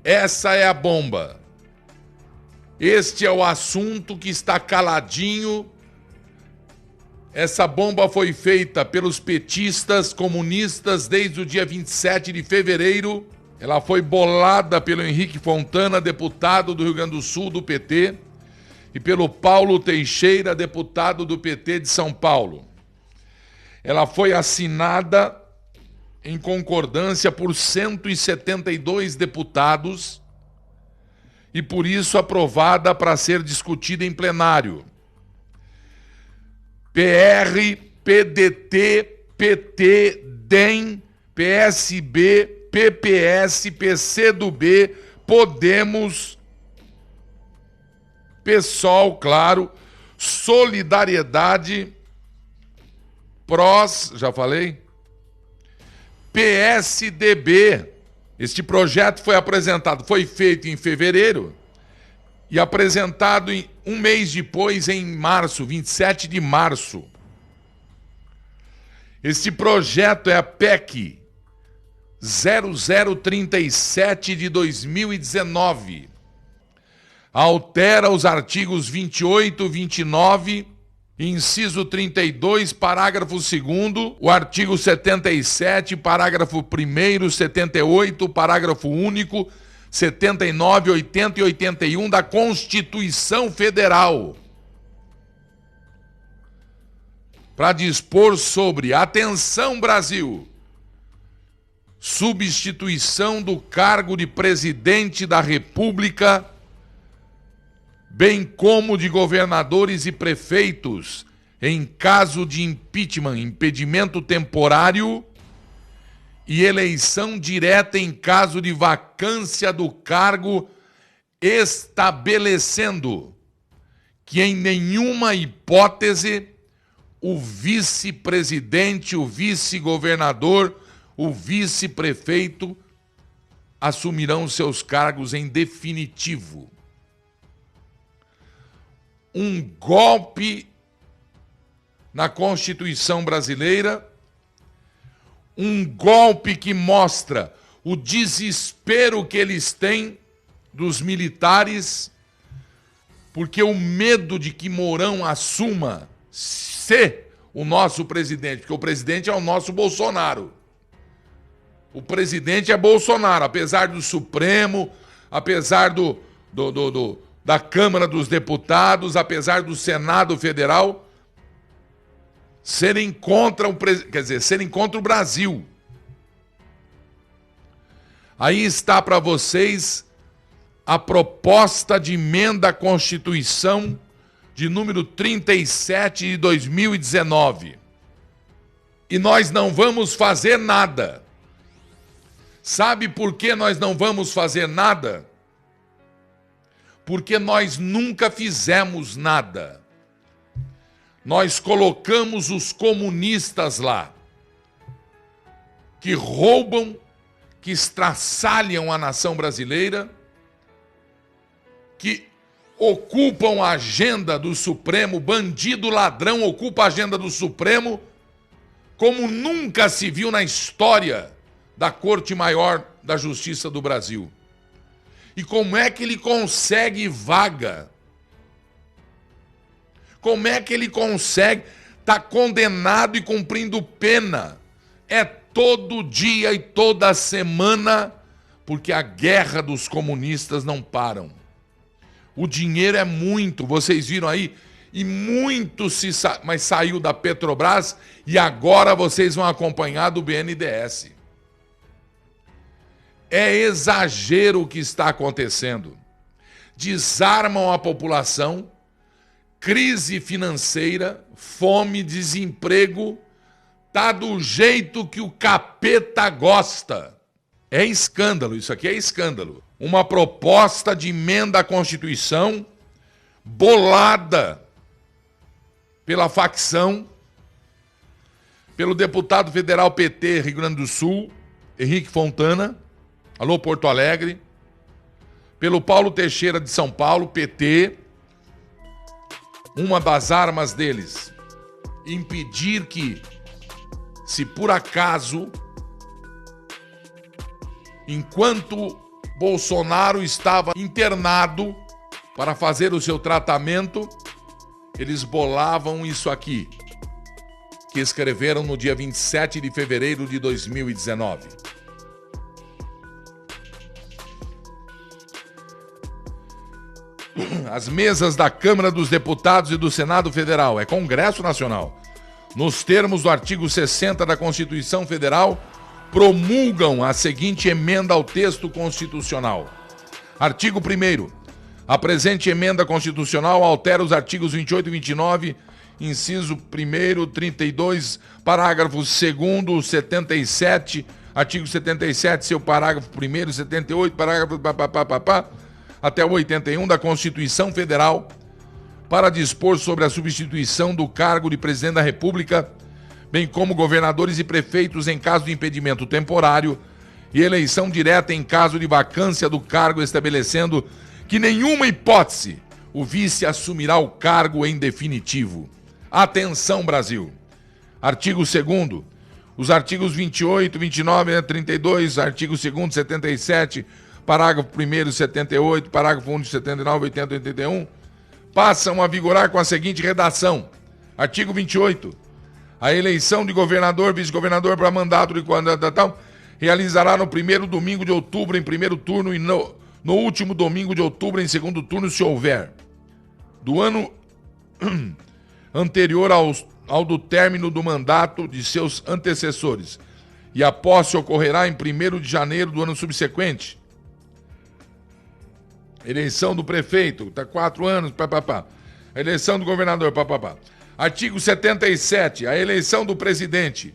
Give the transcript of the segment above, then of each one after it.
Essa é a bomba. Este é o assunto que está caladinho. Essa bomba foi feita pelos petistas comunistas desde o dia 27 de fevereiro. Ela foi bolada pelo Henrique Fontana, deputado do Rio Grande do Sul, do PT, e pelo Paulo Teixeira, deputado do PT de São Paulo. Ela foi assinada em concordância por 172 deputados e, por isso, aprovada para ser discutida em plenário. PR, PDT, PT, DEM, PSB, PPS, PCdoB, Podemos, PSOL, claro, Solidariedade, PROS, já falei, PSDB. Este projeto foi feito em fevereiro e apresentado um mês depois, em março, 27 de março. Este projeto é a PEC 0037 de 2019. Altera os artigos 28, 29, inciso 32, parágrafo 2º, o artigo 77, parágrafo 1º, 78, parágrafo único, 79, 80 e 81 da Constituição Federal, para dispor sobre, atenção Brasil, substituição do cargo de presidente da República, bem como de governadores e prefeitos, em caso de impeachment, impedimento temporário, e eleição direta em caso de vacância do cargo, estabelecendo que em nenhuma hipótese o vice-presidente, o vice-governador, o vice-prefeito assumirão seus cargos em definitivo. Um golpe na Constituição brasileira, um golpe que mostra o desespero que eles têm dos militares, porque o medo de que Mourão assuma ser o nosso presidente, porque o presidente é o nosso Bolsonaro. O presidente é Bolsonaro, apesar do Supremo, apesar da Câmara dos Deputados, apesar do Senado Federal serem contra o Brasil. Aí está para vocês a proposta de emenda à Constituição de número 37 de 2019. E nós não vamos fazer nada. Sabe por que nós não vamos fazer nada? Porque nós nunca fizemos nada. Nós colocamos os comunistas lá, que roubam, que estraçalham a nação brasileira, que ocupam a agenda do Supremo, bandido ladrão ocupa a agenda do Supremo, como nunca se viu na história da Corte Maior da Justiça do Brasil. E como é que ele consegue vaga? Como é que ele consegue estar condenado e cumprindo pena? É todo dia e toda semana, porque a guerra dos comunistas não param. O dinheiro é muito, vocês viram aí, e muito mas saiu da Petrobras e agora vocês vão acompanhar do BNDES. É exagero o que está acontecendo. Desarmam a população, crise financeira, fome, desemprego, tá do jeito que o capeta gosta. É escândalo, isso aqui é escândalo. Uma proposta de emenda à Constituição bolada pela facção, pelo deputado federal PT Rio Grande do Sul, Henrique Fontana, alô Porto Alegre, pelo Paulo Teixeira de São Paulo, PT. Uma das armas deles, impedir que, se por acaso, enquanto Bolsonaro estava internado para fazer o seu tratamento, eles bolavam isso aqui, que escreveram no dia 27 de fevereiro de 2019. As mesas da Câmara dos Deputados e do Senado Federal, é Congresso Nacional, nos termos do artigo 60 da Constituição Federal, promulgam a seguinte emenda ao texto constitucional. Artigo 1º. A presente emenda constitucional altera os artigos 28 e 29, inciso 1º, 32, parágrafo 2º, 77, artigo 77, seu parágrafo 1º, 78, parágrafo até o 81 da Constituição Federal, para dispor sobre a substituição do cargo de presidente da República, bem como governadores e prefeitos em caso de impedimento temporário e eleição direta em caso de vacância do cargo, estabelecendo que nenhuma hipótese o vice assumirá o cargo em definitivo. Atenção, Brasil! Artigo 2º. Os artigos 28, 29, 32, artigo 2º, 77, parágrafo 1º, 78, parágrafo 1º, 79, 80 e 81, passam a vigorar com a seguinte redação. Artigo 28. A eleição de governador, vice-governador para mandato de tal realizará no primeiro domingo de outubro em primeiro turno e no último domingo de outubro em segundo turno, se houver, do ano anterior ao do término do mandato de seus antecessores, e a posse ocorrerá em 1º de janeiro do ano subsequente. Eleição do prefeito, tá 4 anos, A eleição do governador, Artigo 77. A eleição do presidente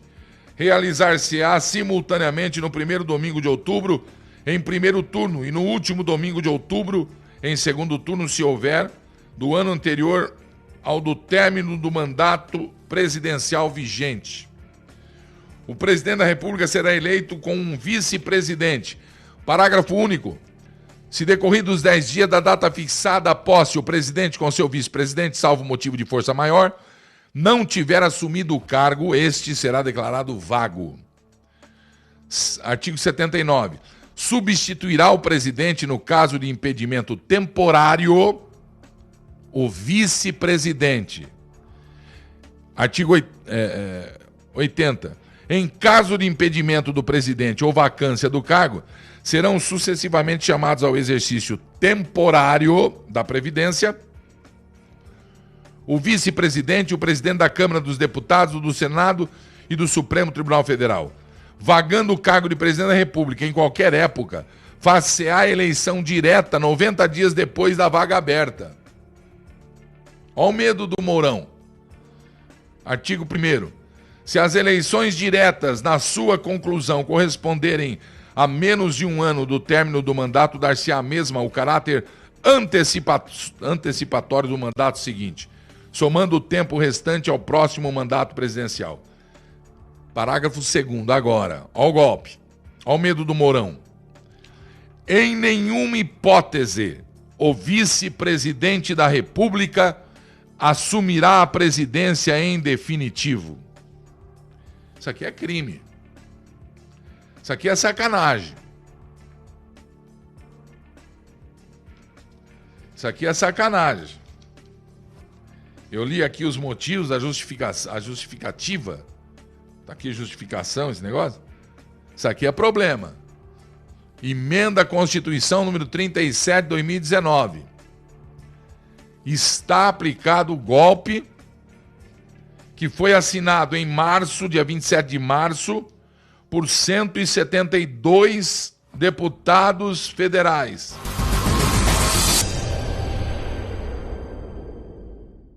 realizar-se-á simultaneamente no primeiro domingo de outubro, em primeiro turno, e no último domingo de outubro, em segundo turno, se houver, do ano anterior ao do término do mandato presidencial vigente. O presidente da República será eleito com um vice-presidente. Parágrafo único. Se decorridos 10 dias da data fixada a posse, o presidente com seu vice-presidente, salvo motivo de força maior, não tiver assumido o cargo, este será declarado vago. Artigo 79. Substituirá o presidente, no caso de impedimento temporário, o vice-presidente. Artigo 80. Em caso de impedimento do presidente ou vacância do cargo, serão sucessivamente chamados ao exercício temporário da Previdência o vice-presidente e o presidente da Câmara dos Deputados, do Senado e do Supremo Tribunal Federal. Vagando o cargo de presidente da República em qualquer época, far-se-á a eleição direta 90 dias depois da vaga aberta. Olha o medo do Mourão. Artigo 1º. Se as eleições diretas, na sua conclusão, corresponderem a menos de um ano do término do mandato, dar-se-á a mesma o caráter antecipatório do mandato seguinte, somando o tempo restante ao próximo mandato presidencial. Parágrafo 2º, agora. Olha o golpe. Olha o medo do Mourão. Em nenhuma hipótese, o vice-presidente da República assumirá a presidência em definitivo. Isso aqui é crime. Isso aqui é sacanagem. Isso aqui é sacanagem. Eu li aqui os motivos da justificativa. Tá aqui justificação, esse negócio. Isso aqui é problema. Emenda à Constituição número 37 de 2019. Está aplicado o golpe que foi assinado em março, dia 27 de março, por 172 deputados federais.